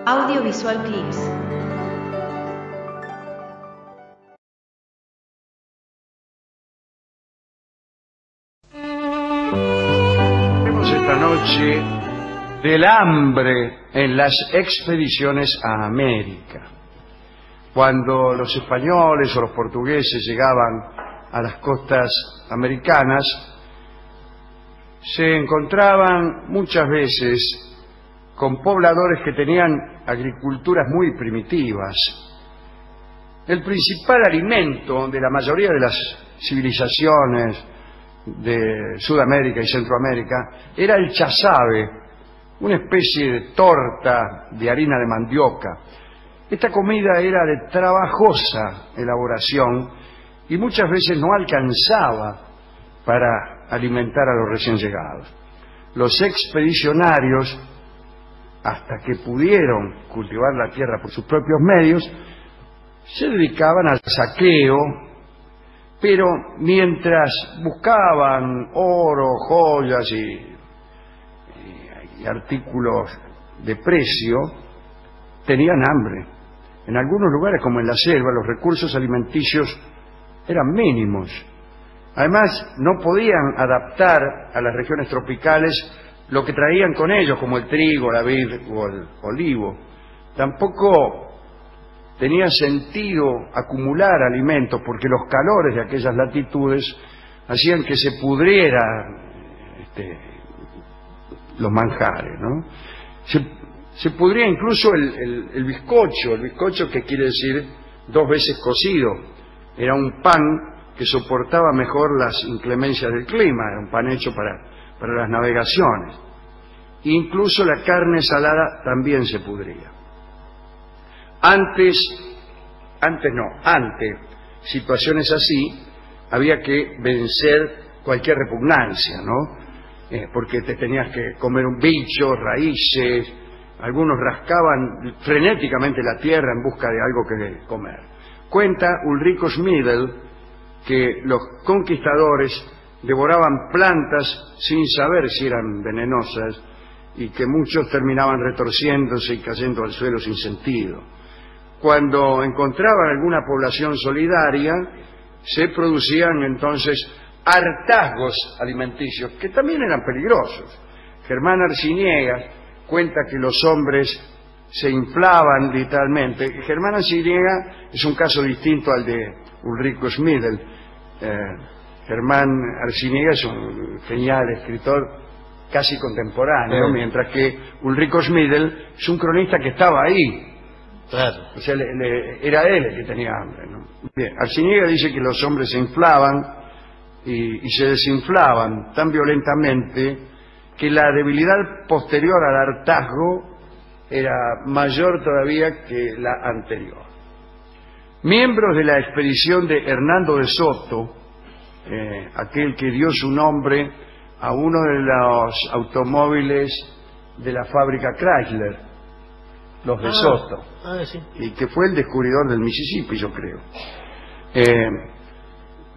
Audiovisual Clips. Hablemos esta noche del hambre en las expediciones a América. Cuando los españoles o los portugueses llegaban a las costas americanas, se encontraban muchas veces con pobladores que tenían agriculturas muy primitivas. El principal alimento de la mayoría de las civilizaciones de Sudamérica y Centroamérica era el chazabe, una especie de torta de harina de mandioca. Esta comida era de trabajosa elaboración y muchas veces no alcanzaba para alimentar a los recién llegados. Los expedicionarios, hasta que pudieron cultivar la tierra por sus propios medios, se dedicaban al saqueo, pero mientras buscaban oro, joyas y artículos de precio, tenían hambre. En algunos lugares, como en la selva, los recursos alimenticios eran mínimos. Además, no podían adaptar a las regiones tropicales lo que traían con ellos, como el trigo, la vid o el olivo. Tampoco tenía sentido acumular alimentos, porque los calores de aquellas latitudes hacían que se pudrieran los manjares, ¿no? Se pudría incluso el bizcocho, que quiere decir 2 veces cocido. Era un pan que soportaba mejor las inclemencias del clima, era un pan hecho para las navegaciones. Incluso la carne salada también se pudría. Ante situaciones así, había que vencer cualquier repugnancia, ¿no? Porque te tenías que comer un bicho, raíces. Algunos rascaban frenéticamente la tierra en busca de algo que comer. Cuenta Ulrico Schmidl que los conquistadores devoraban plantas sin saber si eran venenosas y que muchos terminaban retorciéndose y cayendo al suelo sin sentido. Cuando encontraban alguna población solidaria, se producían entonces hartazgos alimenticios, que también eran peligrosos. Germán Arciniega cuenta que los hombres se inflaban literalmente. Germán Arciniega es un caso distinto al de Ulrico Schmidl. Germán Arciniega es un genial escritor casi contemporáneo, mientras que Ulrico Schmidl es un cronista que estaba ahí. Claro. O sea, era él el que tenía hambre, ¿no? Bien, Arciniega dice que los hombres se inflaban y se desinflaban tan violentamente que la debilidad posterior al hartazgo era mayor todavía que la anterior. Miembros de la expedición de Hernando de Soto, aquel que dio su nombre a uno de los automóviles de la fábrica Chrysler, los de Soto, sí. Y que fue el descubridor del Mississippi, yo creo.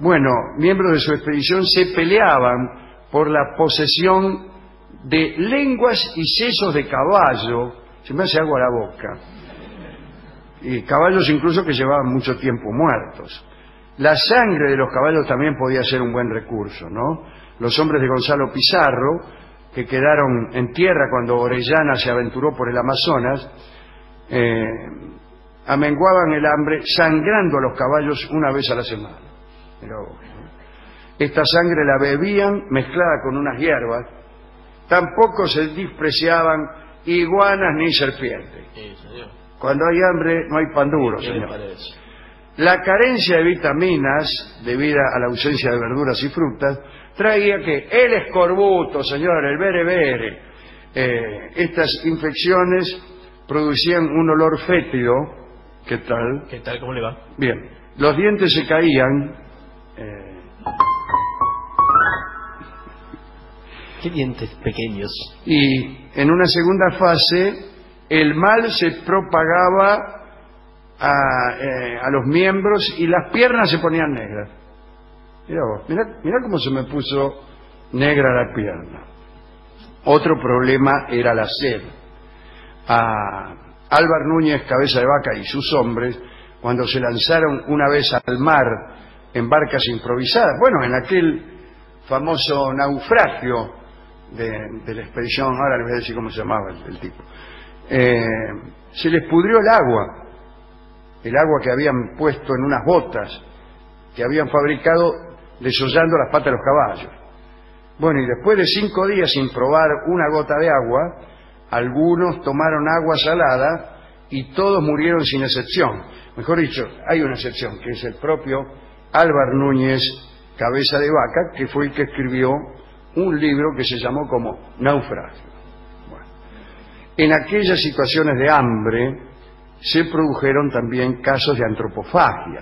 Bueno, miembros de su expedición se peleaban por la posesión de lenguas y sesos de caballo. Se me hace agua la boca. Y caballos incluso que llevaban mucho tiempo muertos. La sangre de los caballos también podía ser un buen recurso, ¿no? Los hombres de Gonzalo Pizarro, que quedaron en tierra cuando Orellana se aventuró por el Amazonas, amenguaban el hambre sangrando a los caballos una vez a la semana. Esta sangre la bebían mezclada con unas hierbas. Tampoco se despreciaban iguanas ni serpientes. Sí, señor. Cuando hay hambre no hay pan duro, señor. La carencia de vitaminas, debida a la ausencia de verduras y frutas, traía que el escorbuto, señor, el berebere, estas infecciones producían un olor fétido. ¿Qué tal? ¿Qué tal? ¿Cómo le va? Bien. Los dientes se caían. ¿Qué dientes pequeños? Y en una segunda fase, el mal se propagaba a los miembros y las piernas se ponían negras. Mira vos, mira cómo se me puso negra la pierna. Otro problema era la sed. Álvar Núñez, Cabeza de Vaca y sus hombres, cuando se lanzaron una vez al mar en barcas improvisadas, bueno, en aquel famoso naufragio de la expedición, ahora les voy a decir cómo se llamaba el tipo, se les pudrió el agua que habían puesto en unas botas que habían fabricado desollando las patas de los caballos. Bueno, y después de 5 días sin probar una gota de agua, algunos tomaron agua salada y todos murieron sin excepción. Mejor dicho, hay una excepción, que es el propio Álvar Núñez, Cabeza de Vaca, que fue el que escribió un libro que se llamó como Naufragio. Bueno, en aquellas situaciones de hambre se produjeron también casos de antropofagia.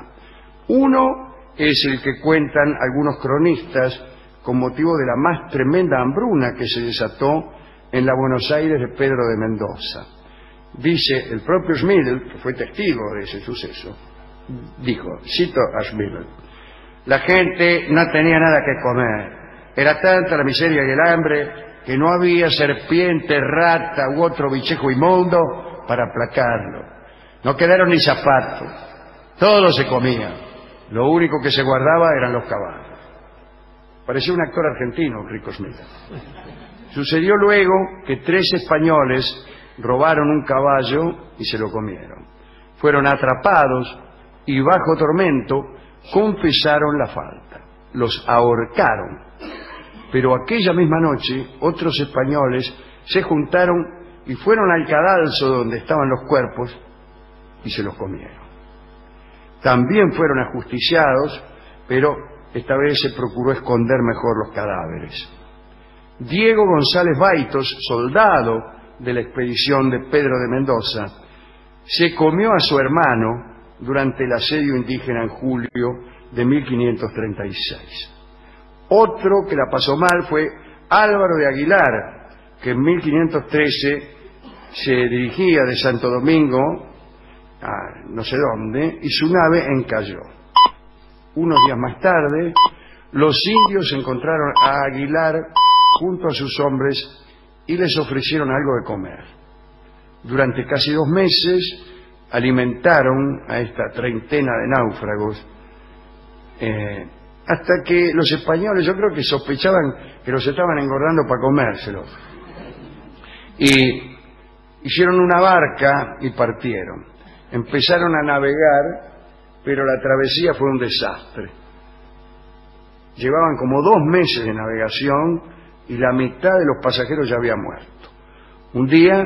Uno es el que cuentan algunos cronistas con motivo de la más tremenda hambruna que se desató en la Buenos Aires de Pedro de Mendoza. Dice el propio Schmidl, que fue testigo de ese suceso, dijo, cito a Schmidl: la gente no tenía nada que comer, era tanta la miseria y el hambre que no había serpiente, rata u otro bichejo inmundo para aplacarlo. No quedaron ni zapatos, todo se comía, lo único que se guardaba eran los caballos. Parecía un actor argentino, Rico Schmidl. Sucedió luego que 3 españoles robaron un caballo y se lo comieron. Fueron atrapados y bajo tormento confesaron la falta. Los ahorcaron. Pero aquella misma noche otros españoles se juntaron y fueron al cadalso donde estaban los cuerpos y se los comieron. También fueron ajusticiados, pero esta vez se procuró esconder mejor los cadáveres. Diego González Baitos, soldado de la expedición de Pedro de Mendoza, se comió a su hermano durante el asedio indígena en julio de 1536. Otro que la pasó mal fue Álvaro de Aguilar, que en 1513 se dirigía de Santo Domingo a no sé dónde y su nave encalló. Unos días más tarde, los indios encontraron a Aguilar junto a sus hombres y les ofrecieron algo de comer. Durante casi 2 meses alimentaron a esta treintena de náufragos hasta que los españoles, yo creo que sospechaban que los estaban engordando para comérselos, y hicieron una barca y partieron. Empezaron a navegar, pero la travesía fue un desastre. Llevaban como 2 meses de navegación y la mitad de los pasajeros ya había muerto. Un día,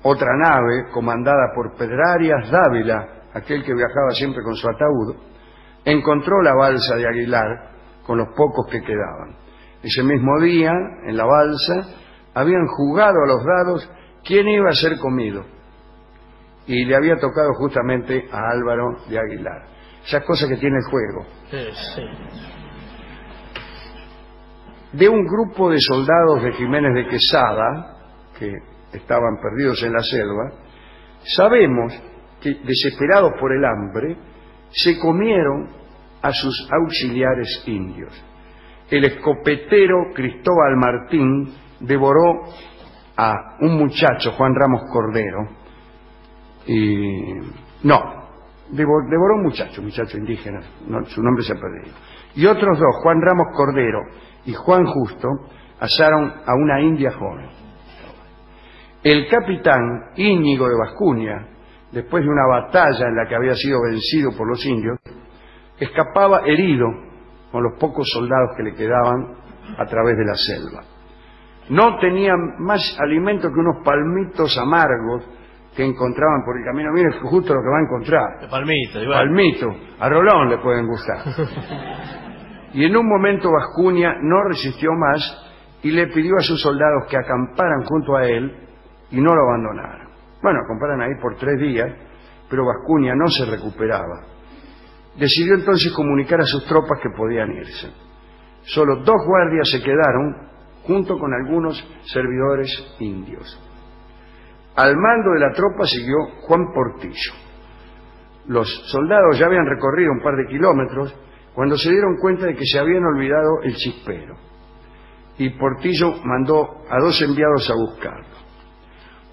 otra nave, comandada por Pedrarias Dávila, aquel que viajaba siempre con su ataúd, encontró la balsa de Aguilar con los pocos que quedaban. Ese mismo día, en la balsa, habían jugado a los dados quién iba a ser comido, y le había tocado justamente a Álvaro de Aguilar. Esas cosas que tiene el juego. Sí. De un grupo de soldados de Jiménez de Quesada, que estaban perdidos en la selva, sabemos que, desesperados por el hambre, se comieron a sus auxiliares indios. El escopetero Cristóbal Martín devoró a un muchacho, Juan Ramos Cordero, devoró un muchacho indígena, su nombre se ha perdido, y otros 2, Juan Ramos Cordero y Juan Justo, asaron a una india joven. El capitán Íñigo de Vascuña, después de una batalla en la que había sido vencido por los indios, escapaba herido con los pocos soldados que le quedaban a través de la selva. No tenían más alimento que unos palmitos amargos que encontraban por el camino. Miren justo lo que va a encontrar. El palmito, igual. Palmito, a Rolón le pueden gustar. Y en un momento Vascuña no resistió más y le pidió a sus soldados que acamparan junto a él y no lo abandonaran. Bueno, acamparan ahí por 3 días, pero Vascuña no se recuperaba. Decidió entonces comunicar a sus tropas que podían irse. Solo 2 guardias se quedaron junto con algunos servidores indios. Al mando de la tropa siguió Juan Portillo. Los soldados ya habían recorrido un par de kilómetros cuando se dieron cuenta de que se habían olvidado el chispero. Y Portillo mandó a 2 enviados a buscarlo.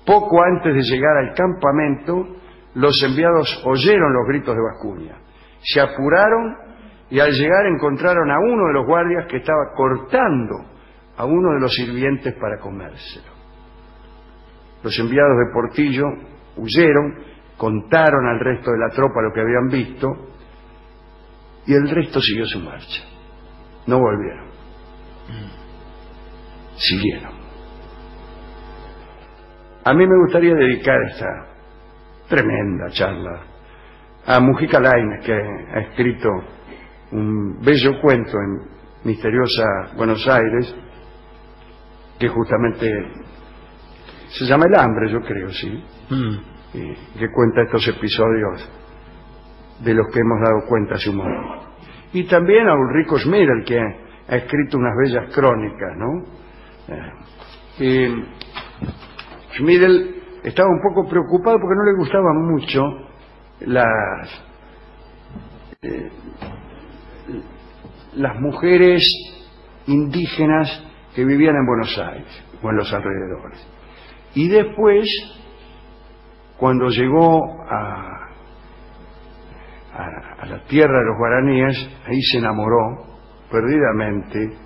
Poco antes de llegar al campamento, los enviados oyeron los gritos de Bascuña. Se apuraron y al llegar encontraron a uno de los guardias que estaba cortando a uno de los sirvientes para comérselo. Los enviados de Portillo huyeron, contaron al resto de la tropa lo que habían visto y el resto siguió su marcha. No volvieron. Siguieron. A mí me gustaría dedicar esta tremenda charla a Mujica Lainez, que ha escrito un bello cuento en misteriosa Buenos Aires, que justamente se llama El hambre, yo creo, sí, que cuenta estos episodios de los que hemos dado cuenta hace un momento. Y también a Ulrico Schmidl, que ha escrito unas bellas crónicas, ¿no? Schmidl estaba un poco preocupado porque no le gustaban mucho las mujeres indígenas que vivían en Buenos Aires o en los alrededores. Y después, cuando llegó a la tierra de los guaraníes, ahí se enamoró perdidamente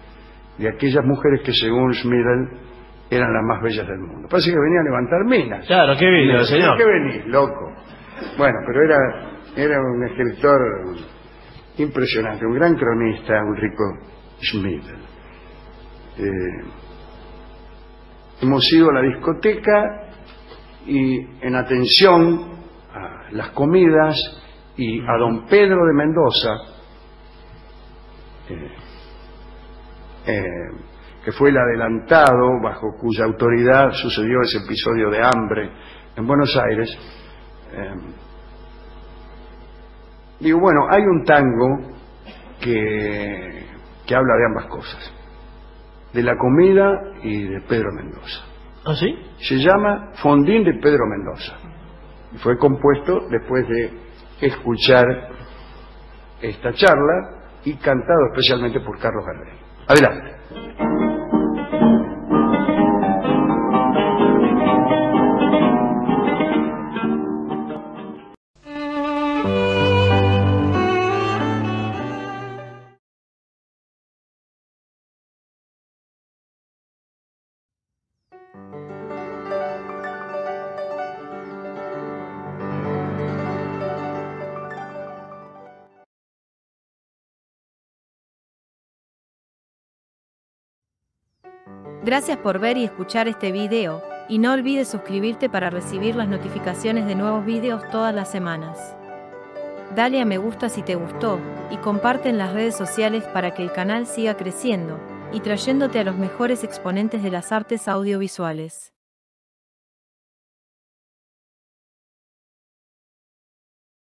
de aquellas mujeres que, según Schmidl, eran las más bellas del mundo. Parece que venía a levantar minas. Claro, qué vino, señor. ¿Qué venís, loco? Bueno, pero era un escritor impresionante, un gran cronista, Ulrico Schmidl. Hemos ido a la discoteca y, en atención a las comidas y a don Pedro de Mendoza, que fue el adelantado bajo cuya autoridad sucedió ese episodio de hambre en Buenos Aires, digo, bueno, hay un tango que habla de ambas cosas, de la comida y de Pedro Mendoza. ¿Ah, sí? Se llama Fondín de Pedro Mendoza y fue compuesto después de escuchar esta charla y cantado especialmente por Carlos Gardel. Adelante. Gracias por ver y escuchar este video, y no olvides suscribirte para recibir las notificaciones de nuevos videos todas las semanas. Dale a me gusta si te gustó, y comparte en las redes sociales para que el canal siga creciendo, y trayéndote a los mejores exponentes de las artes audiovisuales.